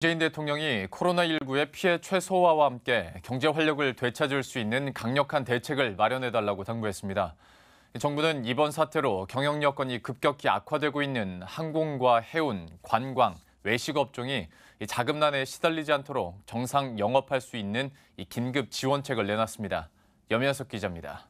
문재인 대통령이 코로나19의 피해 최소화와 함께 경제 활력을 되찾을 수 있는 강력한 대책을 마련해달라고 당부했습니다. 정부는 이번 사태로 경영 여건이 급격히 악화되고 있는 항공과 해운, 관광, 외식 업종이 자금난에 시달리지 않도록 정상 영업할 수 있는 긴급 지원책을 내놨습니다. 염현석 기자입니다.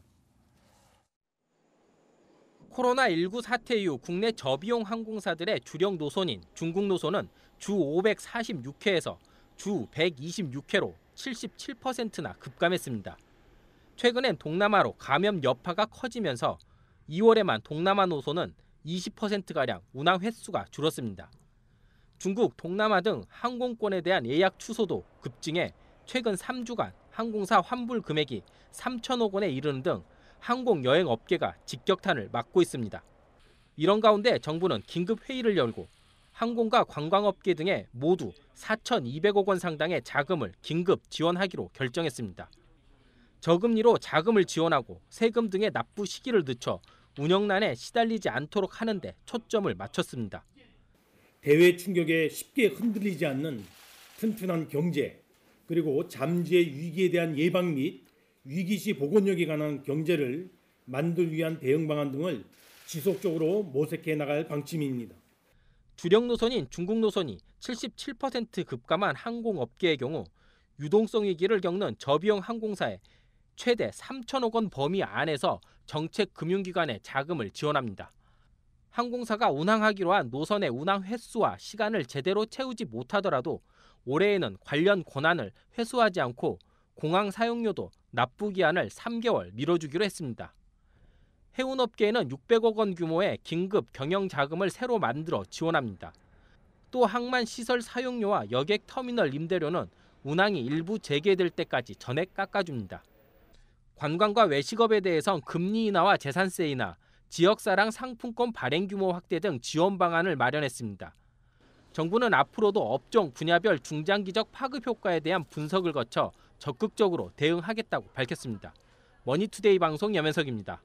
코로나19 사태 이후 국내 저비용 항공사들의 주력 노선인 중국 노선은 주 546회에서 주 126회로 77%나 급감했습니다. 최근엔 동남아로 감염 여파가 커지면서 2월에만 동남아 노선은 20%가량 운항 횟수가 줄었습니다. 중국, 동남아 등 항공권에 대한 예약 취소도 급증해 최근 3주간 항공사 환불 금액이 3천억 원에 이르는 등 항공 여행 업계가 직격탄을 맞고 있습니다. 이런 가운데 정부는 긴급 회의를 열고 항공과 관광업계 등에 모두 4,200억 원 상당의 자금을 긴급 지원하기로 결정했습니다. 저금리로 자금을 지원하고 세금 등의 납부 시기를 늦춰 운영난에 시달리지 않도록 하는 데 초점을 맞췄습니다. 대외 충격에 쉽게 흔들리지 않는 튼튼한 경제, 그리고 잠재 위기에 대한 예방 및 위기시 복원력에 관한 경제를 만들기 위한 대응 방안 등을 지속적으로 모색해 나갈 방침입니다. 주력 노선인 중국 노선이 77% 급감한 항공업계의 경우 유동성 위기를 겪는 저비용 항공사에 최대 3천억 원 범위 안에서 정책금융기관에 자금을 지원합니다. 항공사가 운항하기로 한 노선의 운항 횟수와 시간을 제대로 채우지 못하더라도 올해에는 관련 권한을 회수하지 않고 공항 사용료도 납부 기한을 3개월 미뤄주기로 했습니다. 해운업계에는 600억 원 규모의 긴급 경영 자금을 새로 만들어 지원합니다. 또 항만 시설 사용료와 여객 터미널 임대료는 운항이 일부 재개될 때까지 전액 깎아줍니다. 관광과 외식업에 대해선 금리 인하와 재산세 인하, 지역사랑 상품권 발행 규모 확대 등 지원 방안을 마련했습니다. 정부는 앞으로도 업종 분야별 중장기적 파급 효과에 대한 분석을 거쳐 적극적으로 대응하겠다고 밝혔습니다. 머니투데이 방송 염현석입니다.